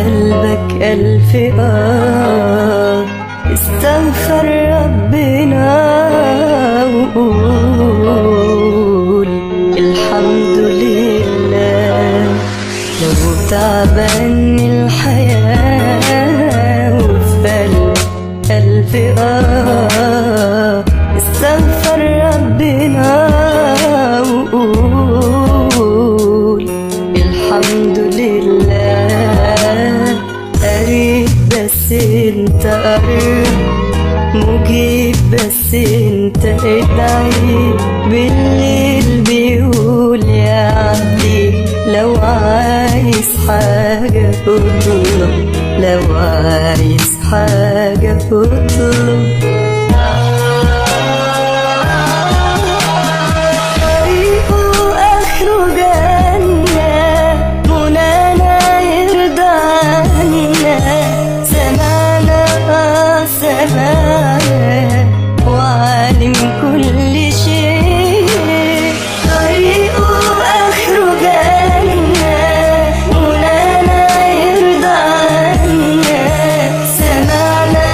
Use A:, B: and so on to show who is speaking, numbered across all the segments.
A: قلبك ألف استغفر ربنا وقول الحمد لله. لو تعبان الحياة وفي ألف استغفر ربنا وقول الحمد لله. قريب بس انت قريب، مجيب بس انت ادعي، بالليل بيقول يا عبدي لو عايز حاجة اطلب، لو عايز حاجة اطلب. وعالم كل شيء، طريقه آخره جنة، مولانا يرضى عنا. سمعنا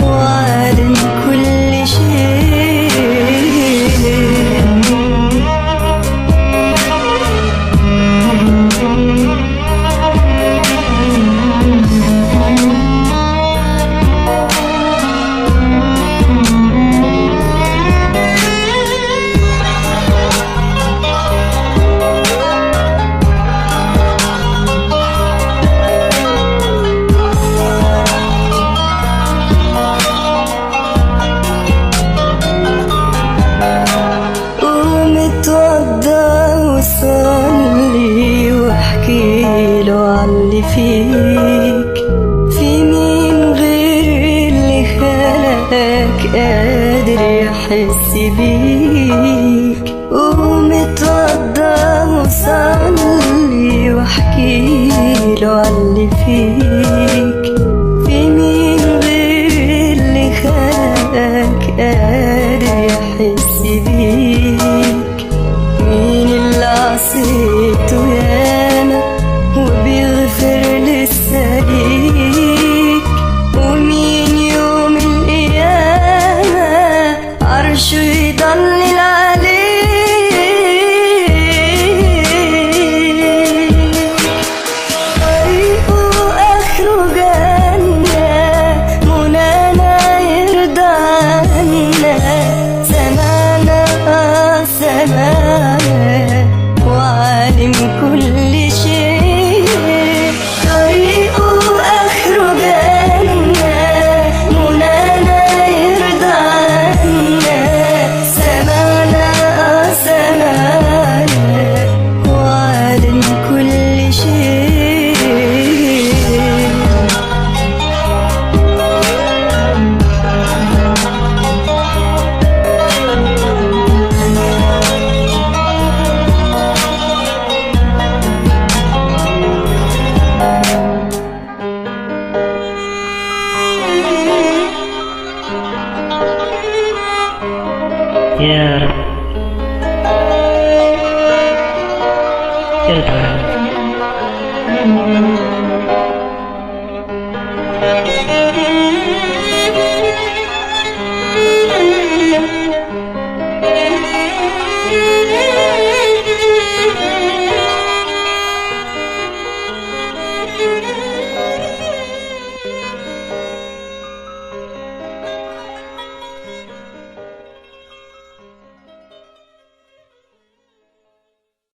A: وعالم كل شيء. صلي واحكيله عاللي فيك، في مين غير اللي خلقك قادر يحس بيك. قوم اتوضى وصلي واحكيله عاللي فيك، في مين غير اللي خلقك قادر يحس بيك. مين اللي عصيته ياما وبيغفر لسه ليك، ومين يوم القيامة عرشه يضلل عليك. طريقه آخره جنة، مولانا يرضى عنا. سمعنا وعالم كل شيء، طريقه آخره جنة، مولانا يرضى عنا. سمعنا وعالم كل شيء.
B: يا رب يا رب